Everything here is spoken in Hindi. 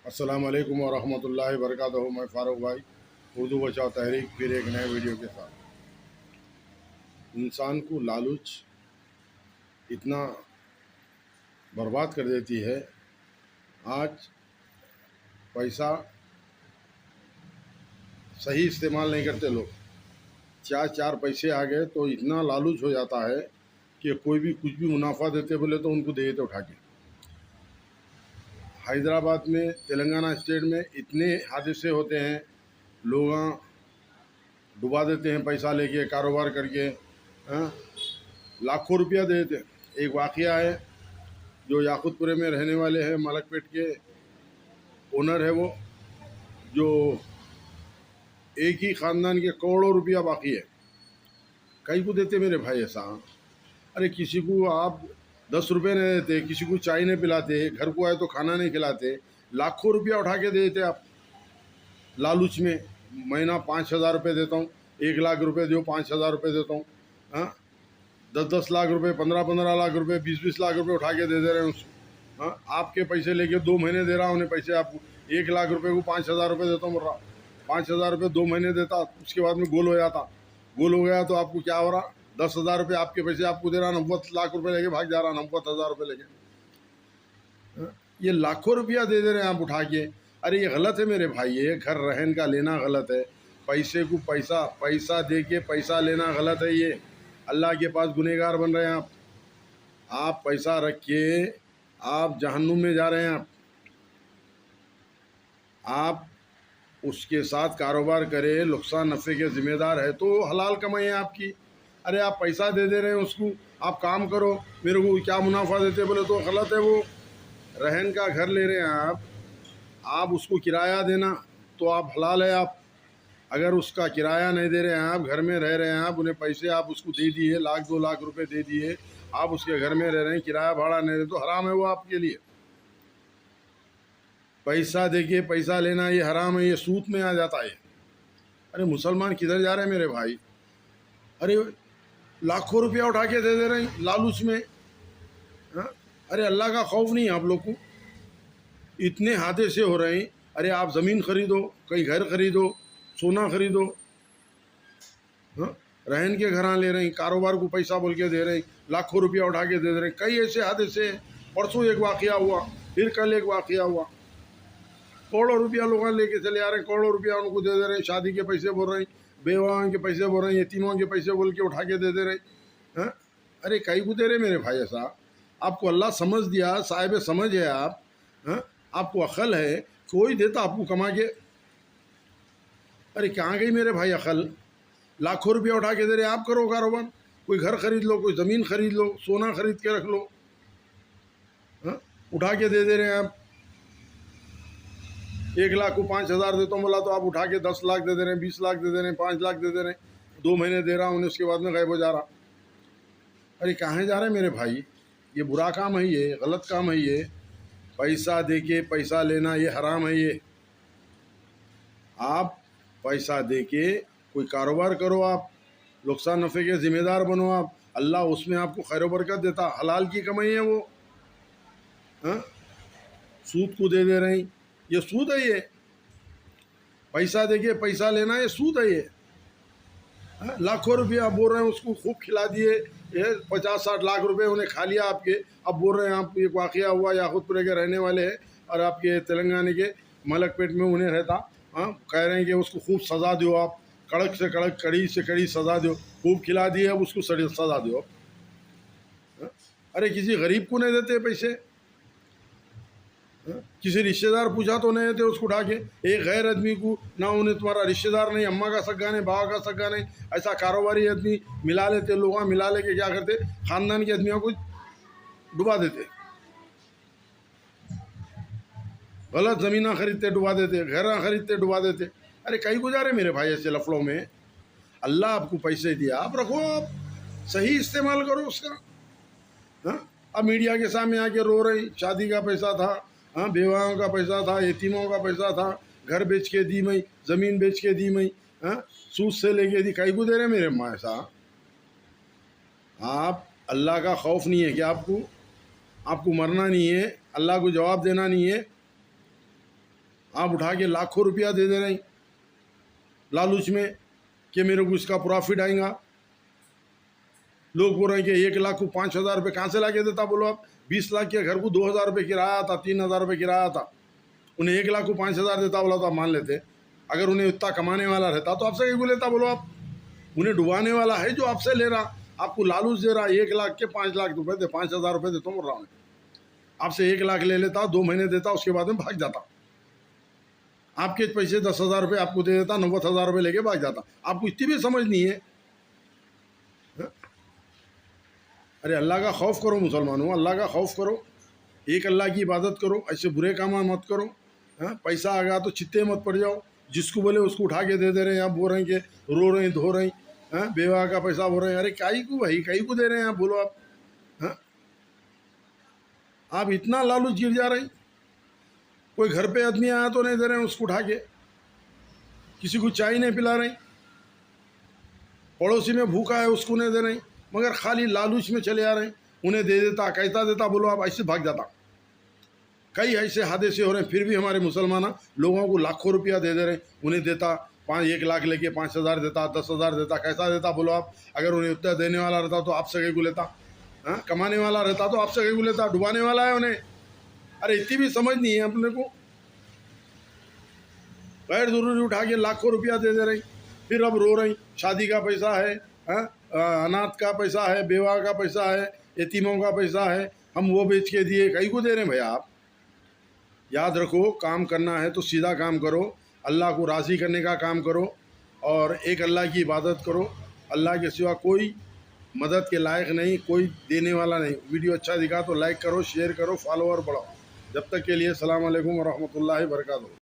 अस्सलाम वालेकुम वरहमतुल्लाहि वबरकातुहू। मैं फ़ारूक भाई, उर्दू बचाओ तहरीक, फिर एक नए वीडियो के साथ। इंसान को लालच इतना बर्बाद कर देती है। आज पैसा सही इस्तेमाल नहीं करते लोग। चार चार पैसे आ गए तो इतना लालच हो जाता है कि कोई भी कुछ भी मुनाफा देते बोले तो उनको दे देते उठा के। हैदराबाद में, तेलंगाना स्टेट में इतने हादसे होते हैं, लोग डुबा देते हैं पैसा लेके, कारोबार करके। हाँ, लाखों रुपया दे देते हैं। एक वाक़या है, जो याकूतपुरे में रहने वाले हैं, मलकपेट के ओनर है वो, जो एक ही ख़ानदान के करोड़ों रुपया बाकी है। कई को देते मेरे भाई ऐसा? अरे किसी को आप 10 रुपये नहीं देते, किसी को चाय नहीं पिलाते, घर को आए तो खाना नहीं खिलाते, लाखों रुपया उठा के दे देते आप लालच में। महीना 5,000 रुपये देता हूँ, 1 लाख रुपये दो, 5,000 रुपये देता हूँ। हाँ, 10-10 लाख रुपये, 15-15 लाख रुपये, 20-20 लाख रुपये उठा के दे दे रहे हैं उसको। हाँ, आपके पैसे लेके 2 महीने दे रहा हूँ उन्हें पैसे। आपको 1 लाख रुपये को 5,000 रुपये देता हूँ, बोल रहा 5,000 रुपये 2 महीने देता, उसके बाद में गोल हो जाता। गोल हो गया तो आपको क्या हो रहा? 10,000 रुपये आपके पैसे आपको दे रहा, 90 लाख रुपये लेके भाग जा रहा, 90,000 रुपये लेके। हाँ, ये लाखों रुपया दे दे रहे हैं आप उठा के। अरे ये गलत है मेरे भाई, ये घर रहन का लेना गलत है। पैसे को पैसा दे के पैसा लेना गलत है। ये अल्लाह के पास गुनहगार बन रहे हैं आप। पैसा रख के आप जहन्नुम में जा रहे हैं। आप उसके साथ कारोबार करें, नुकसान नफ़े के ज़िम्मेदार है तो हलाल कमाई है आपकी। अरे आप पैसा दे दे रहे हैं उसको, आप काम करो, मेरे को क्या मुनाफा देते बोले तो गलत है। वो रहन का घर ले रहे हैं आप उसको किराया देना तो आप हलाल है। आप अगर उसका किराया नहीं दे रहे हैं, आप घर में रह रहे हैं, आप उन्हें पैसे आप उसको दे दिए, 1-2 लाख रुपए दे दिए, आप उसके घर में रह रहे हैं, किराया भाड़ा नहीं दे तो हराम है वो आपके लिए। पैसा देके पैसा लेना ये हराम है, ये सूद में आ जाता है। अरे मुसलमान किधर जा रहे हैं मेरे भाई? अरे लाखों रुपया उठा के दे दे रहे हैं लालच में। हाँ? अरे अल्लाह का खौफ नहीं है आप लोग को? इतने हादसे हो रहे हैं। अरे आप ज़मीन खरीदो, कहीं घर खरीदो, सोना खरीदो। हाँ, रहन के घर ले रहे हैं, कारोबार को पैसा बोल के दे रहे हैं, लाखों रुपया उठा के दे रहे हैं। कई ऐसे हादसे हैं। परसों एक वाक़या हुआ, फिर कल एक वाक़या हुआ। करोड़ों रुपया लोग लेके चले आ रहे हैं, करोड़ों रुपया उनको दे दे रहे हैं। शादी के पैसे बोल रहे हैं, बेवाओं के पैसे बोल रहे हैं, यतीमों के पैसे बोल के उठा के दे दे रहे हैं। हाँ? अरे कई को दे रहे मेरे भाई ऐसा? आपको अल्लाह समझ दिया, साहिब समझ है आप। हाँ? आपको अक्ल है, कोई देता आपको कमा के? अरे कहाँ गई मेरे भाई अक्ल? लाखों रुपया उठा के दे रहे, आप करो कारोबार, कोई घर खरीद लो, कोई ज़मीन खरीद लो, सोना खरीद के रख लो। हाँ? उठा के दे दे रहे हैं आप। 1 लाख को 5,000 देता हूँ बोला तो आप उठा के 10 लाख दे दे रहे हैं, 20 लाख दे दे रहे हैं, 5 लाख दे दे रहे हैं। 2 महीने दे रहा हूँ उन्हें, उसके बाद में गायब हो जा रहा। अरे कहाँ जा रहे हैं मेरे भाई? ये बुरा काम है, ये गलत काम है। ये पैसा दे के पैसा लेना ये हराम है। ये आप पैसा दे के कोई कारोबार करो, आप नुकसान नफ़े के ज़िम्मेदार बनो। आप अल्लाह उसमें आपको खैर बरकत देता, हलाल की कमाई है वो। हाँ, सूद को दे दे रहे हैं, ये सूद है। ये पैसा देके पैसा लेना ये सूद है। ये हाँ, लाखों रुपया आप बोल रहे हैं उसको खूब खिला दिए, ये 50-60 लाख रुपए उन्हें खा लिया आपके। अब बोल रहे हैं आप एक वाक़या हुआ, याकूतपुरे के रहने वाले हैं और आपके तेलंगाना के मलकपेट में उन्हें रहता। हाँ, कह रहे हैं कि उसको खूब सज़ा दो, आप कड़क से कड़क, कड़ी से कड़ी सज़ा दो। खूब खिला दिए, अब उसको सज़ा दो। हाँ? अरे किसी गरीब को नहीं देते पैसे? हाँ? किसी रिश्तेदार पूछा तो नहीं देते उसको उठा के। एक गैर आदमी को ना, उन्हें तुम्हारा रिश्तेदार नहीं, अम्मा का सगा नहीं, बाबा का सगा नहीं, ऐसा कारोबारी आदमी मिला लेते। लोग मिला लेके क्या करते, ख़ानदान के आदमियों को डुबा देते, गलत ज़मीना खरीदते डुबा देते, घर खरीदते डुबा देते। अरे कहीं गुजारे मेरे भाई ऐसे लफड़ों में? अल्लाह आपको पैसे दिया, आप रखो, आप सही इस्तेमाल करो उसका। हाँ, अब मीडिया के सामने आके रो रही, शादी का पैसा था, हाँ बेवाओं का पैसा था, यतीमों का पैसा था, घर बेच के दी मई, ज़मीन बेच के दी मई, हाँ सूद से लेके दी। कई को दे रहे मेरे माँ ऐसा? आप अल्लाह का खौफ नहीं है कि आपको मरना नहीं है, अल्लाह को जवाब देना नहीं है? आप उठा के लाखों रुपया दे दे रहे हैं लालूच में कि मेरे को इसका प्रॉफिट आएगा। लोग बोल रहे हैं कि 1 लाख को 5,000 रुपये कहाँ से ला के देता, बोलो आप। 20 लाख के घर को 2,000 रुपये किराया था, 3,000 रुपये किराया था, उन्हें 1 लाख को 5,000 देता बोला तो आप मान लेते। अगर उन्हें उतना कमाने वाला रहता तो आपसे क्यों लेता, बोलो आप। उन्हें डुबाने वाला है जो आपसे ले रहा, आपको लालूच दे रहा। 1 लाख के 5 लाख रुपये दे, 5,000 रुपये देता हूँ बोल रहा हूँ। आपसे 1 लाख ले लेता, 2 महीने देता, उसके बाद में भाग जाता। आपके पैसे 10,000 रुपये आपको दे देता, 90,000 रुपये लेके भाग जाता। आपको इतनी भी समझ नहीं है। अरे अल्लाह का खौफ करो मुसलमानों, अल्लाह का खौफ करो, एक अल्लाह की इबादत करो, ऐसे बुरे काम मत करो। पैसा आ गया तो चित्ते मत पड़ जाओ, जिसको बोले उसको उठा के दे दे रहे हैं। आप बोल रहे हैं कि रो रहे हैं, धो रहे हैं, बेवा का पैसा बोल रहे हैं। अरे काई को भाई, काई को दे रहे हैं आप, बोलो आप। आप इतना लालूच गिर जा रहे हैं। कोई घर पे आदमी आया तो नहीं दे रहे हैं उसको उठा के, किसी को चाय नहीं पिला रहे, पड़ोसी में भूखा है उसको नहीं दे रहे, मगर खाली लालूच में चले आ रहे हैं। उन्हें दे देता, कैसा देता, बोलो आप, ऐसे भाग जाता। कई ऐसे हादसे हो रहे हैं, फिर भी हमारे मुसलमान लोगों को लाखों रुपया दे दे रहे हैं। उन्हें देता 1 लाख लेके 5,000 देता, 10,000 देता, कैसा देता, बोलो आप। अगर उन्हें उतना देने वाला रहता तो आपसे कहीं को लेता, कमाने वाला रहता तो आपसे कहीं को लेता, डुबाने वाला है उन्हें। अरे इतनी भी समझ नहीं है अपने को। गैर जरूरी उठा के लाखों रुपया दे दे रही, फिर अब रो रही। शादी का पैसा है, अनाथ का पैसा है, बेवा का पैसा है, यतीमों का पैसा है, हम वो बेच के दिए, कहीं को दे रहे हैं भैया आप। याद रखो, काम करना है तो सीधा काम करो, अल्लाह को राज़ी करने का काम करो, और एक अल्लाह की इबादत करो। अल्लाह के सिवा कोई मदद के लायक नहीं, कोई देने वाला नहीं। वीडियो अच्छा दिखा तो लाइक करो, शेयर करो, फॉलोअर बढ़ाओ। जब तक के लिए सलाम अलैकुम व रहमतुल्लाहि व बरकातहू।